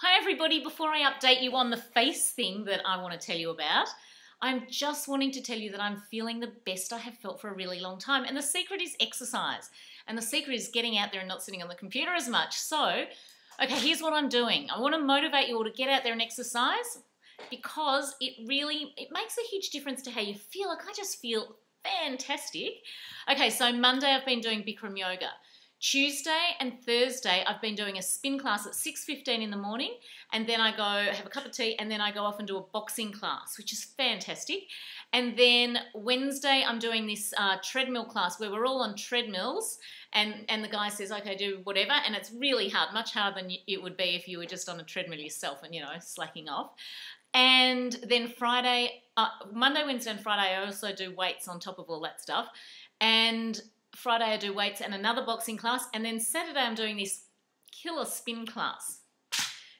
Hi everybody, before I update you on the face thing that I want to tell you about, I'm just wanting to tell you that I'm feeling the best I have felt for a really long time. And the secret is exercise. And the secret is getting out there and not sitting on the computer as much. So, okay, here's what I'm doing. I want to motivate you all to get out there and exercise because it makes a huge difference to how you feel. Like I just feel fantastic. Okay, so Monday I've been doing Bikram yoga. Tuesday and Thursday, I've been doing a spin class at 6:15 in the morning, and then I go have a cup of tea, and then I go off and do a boxing class, which is fantastic. And then Wednesday, I'm doing this treadmill class where we're all on treadmills, and the guy says, okay, do whatever, and it's really hard, much harder than it would be if you were just on a treadmill yourself and, you know, slacking off. And then Friday, Monday, Wednesday, and Friday, I also do weights on top of all that stuff. And Friday I do weights and another boxing class, and then Saturday I'm doing this killer spin class.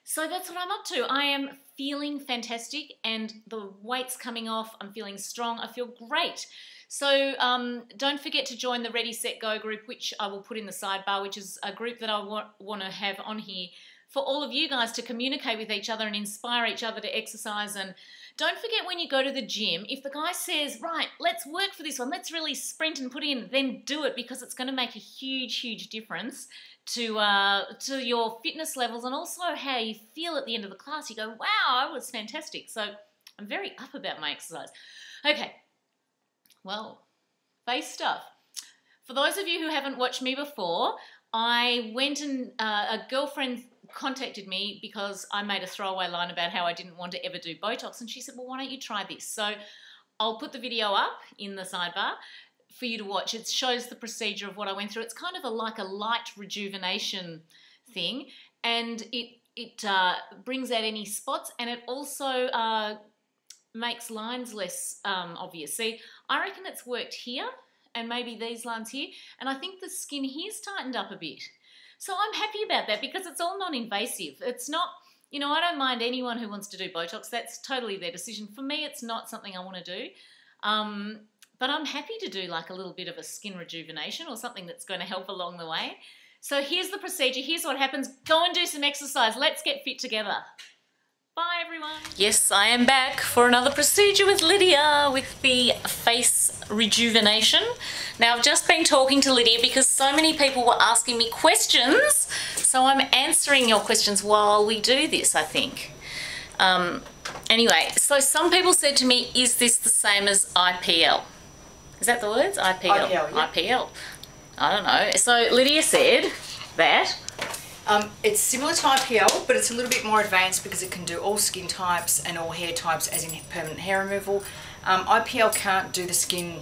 So that's what I'm up to. I am feeling fantastic and the weight's coming off. I'm feeling strong. I feel great. So don't forget to join the Ready, Set, Go group, which I will put in the sidebar, which is a group that I want to have on here for all of you guys to communicate with each other and inspire each other to exercise. And don't forget, when you go to the gym, if the guy says, right, let's work for this one, let's really sprint and put in, then do it, because it's going to make a huge, huge difference to your fitness levels and also how you feel at the end of the class. You go, wow, I was fantastic. So I'm very up about my exercise. Okay, well, face stuff. For those of you who haven't watched me before, I went and a girlfriend contacted me because I made a throwaway line about how I didn't want to ever do Botox, and she said, well, why don't you try this? So I'll put the video up in the sidebar for you to watch. It shows the procedure of what I went through. It's kind of like a light rejuvenation thing, and it brings out any spots, and it also makes lines less obvious. See, I reckon it's worked here and maybe these lines here, and I think the skin here's tightened up a bit. So I'm happy about that because it's all non-invasive. It's not, you know, I don't mind anyone who wants to do Botox. That's totally their decision. For me, it's not something I want to do. But I'm happy to do like a little bit of a skin rejuvenation or something that's going to help along the way. So here's the procedure. Here's what happens. Go and do some exercise. Let's get fit together. Bye, everyone. Yes, I am back for another procedure with Lydia with the face rejuvenation. Now, I've just been talking to Lydia because so many people were asking me questions, so I'm answering your questions while we do this, I think. Anyway, so some people said to me, is this the same as IPL? Is that the words? IPL. IPL, yeah. IPL. I don't know. So Lydia said that it's similar to IPL, but it's a little bit more advanced because it can do all skin types and all hair types, as in permanent hair removal. IPL can't do the skin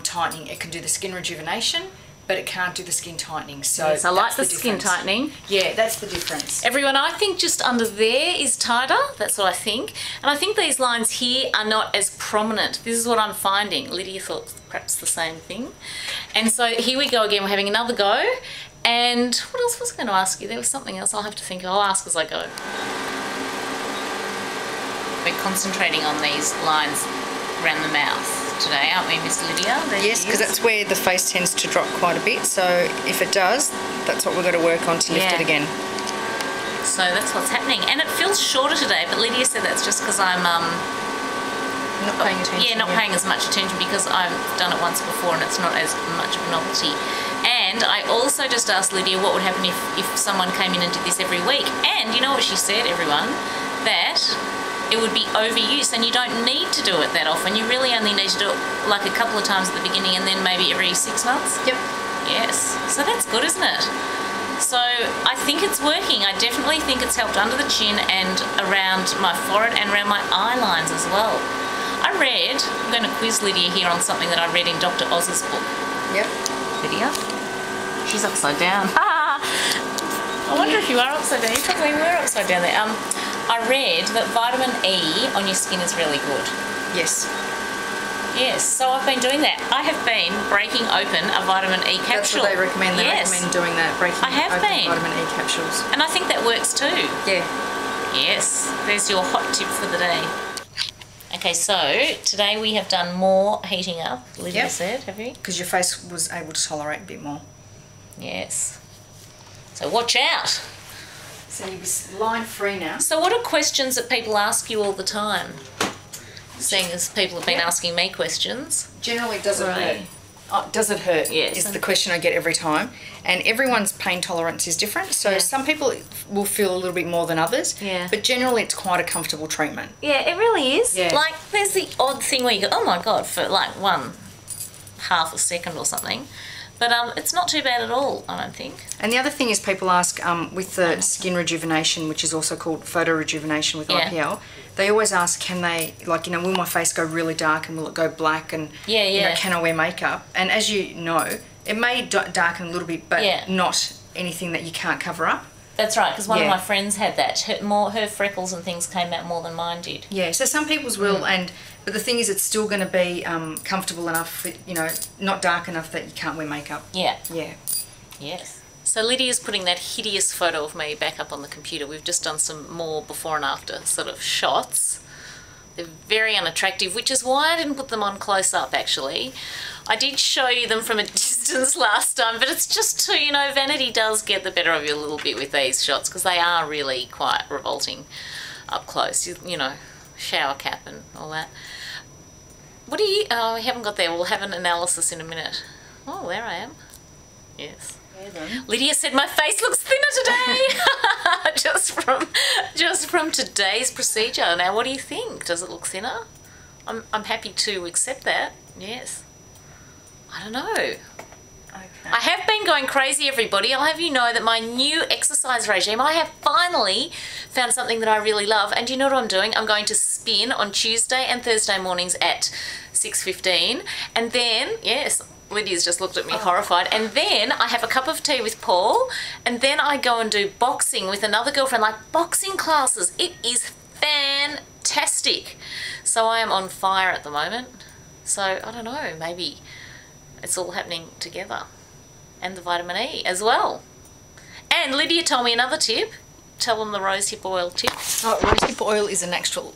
tightening. It can do the skin rejuvenation, but it can't do the skin tightening. So yes, I like the skin tightening. Yeah, that's the difference. Everyone, I think just under there is tighter. That's what I think. And I think these lines here are not as prominent. This is what I'm finding. Lydia thought perhaps the same thing. And so here we go again. We're having another go. And what else was I going to ask you? There was something else I'll have to think of. I'll ask as I go. We're concentrating on these lines around the mouth today, aren't we, Miss Lydia? Yes, because that's where the face tends to drop quite a bit. So if it does, that's what we've got to work on to lift it again. So that's what's happening. And it feels shorter today, but Lydia said that's just because I'm not paying attention. Yeah, not paying as much attention because I've done it once before and it's not as much of a novelty. And I also just asked Lydia what would happen if someone came in and did this every week. And you know what she said, everyone? That it would be overuse and you don't need to do it that often. You really only need to do it like a couple of times at the beginning and then maybe every 6 months. Yep. Yes. So that's good, isn't it? So I think it's working. I definitely think it's helped under the chin and around my forehead and around my eye lines as well. I'm going to quiz Lydia here on something that I read in Dr. Oz's book. Yep. Lydia? She's upside down. I wonder if you are upside down. You probably were upside down there. I read that vitamin E on your skin is really good. Yes. Yes, so I've been doing that. I have been breaking open a vitamin E capsule. That's what they recommend. They recommend doing that, breaking open vitamin E capsules. And I think that works too. Yeah. Yes, there's your hot tip for the day. Okay, so today we have done more heating up, Lydia said, have you? Because your face was able to tolerate a bit more. Yes. So watch out. So you'll be line free now. So what are questions that people ask you all the time? Seeing as people have been asking me questions. Generally, does it hurt? Does it hurt? Yes. Is the question I get every time. And everyone's pain tolerance is different. So some people will feel a little bit more than others. Yeah. But generally, it's quite a comfortable treatment. Yeah, it really is. Yeah. Like, there's the odd thing where you go, oh my God, for like 1/2 a second or something. But it's not too bad at all, I don't think. And the other thing is people ask, with the skin rejuvenation, which is also called photo rejuvenation with IPL, they always ask, can they, like, will my face go really dark and will it go black? And, can I wear makeup? And as you know, it may darken a little bit, but not anything that you can't cover up. That's right, because one of my friends had that. Her freckles and things came out more than mine did. Yeah, so some people's will, but the thing is, it's still going to be comfortable enough, not dark enough that you can't wear makeup. Yeah. Yeah. Yes. So Lydia's putting that hideous photo of me back up on the computer. We've just done some more before and after sort of shots. They're very unattractive, which is why I didn't put them on close up, actually. I did show you them from a distance last time, but it's just too, vanity does get the better of you a little bit with these shots because they are really quite revolting up close, shower cap and all that. What do you, oh, we haven't got there. We'll have an analysis in a minute. Oh, there I am. Yes. Lydia said my face looks thinner today. just from today's procedure. Now, what do you think? Does it look thinner? I'm happy to accept that. Yes. I don't know. Okay. I have been going crazy, everybody. I'll have you know that my new exercise regime, I have finally found something that I really love. And do you know what I'm doing? I'm going to spin on Tuesday and Thursday mornings at 6:15. And then, yes, Lydia's just looked at me horrified. And then I have a cup of tea with Paul. And then I go and do boxing with another girlfriend, like boxing classes. It is fantastic. So I am on fire at the moment. So I don't know, maybe it's all happening together. And the vitamin E as well. And Lydia told me another tip. Tell them the rosehip oil tip. Oh, rosehip oil is a natural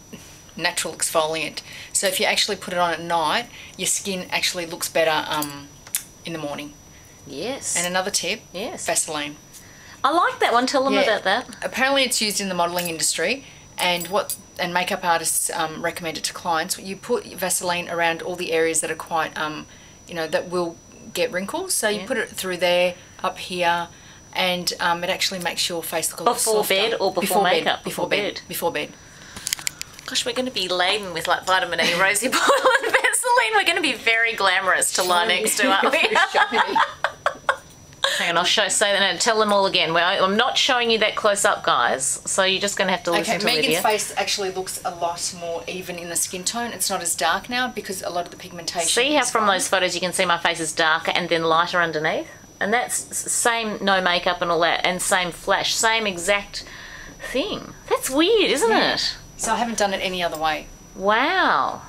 exfoliant. So if you actually put it on at night, your skin actually looks better in the morning. Yes. And another tip, Vaseline. I like that one. Tell them about that. Apparently it's used in the modelling industry, and makeup artists recommend it to clients. You put Vaseline around all the areas that are quite, that will get wrinkles. So you put it through there, up here, and it actually makes your face look a lot softer. Before bed or before makeup? Before bed. Before bed. Gosh, we're going to be laden with like vitamin E, rosehip oil and Vaseline. We're going to be very glamorous to lie next to, aren't we? Hang on, tell them all again. I'm not showing you that close up, guys, so you're just going to have to listen to Lydia. Megan's face actually looks a lot more even in the skin tone. It's not as dark now because a lot of the pigmentation. See how from those photos you can see my face is darker and then lighter underneath? And that's same no makeup and all that, and same flash, same exact thing. That's weird, isn't it? So I haven't done it any other way. Wow.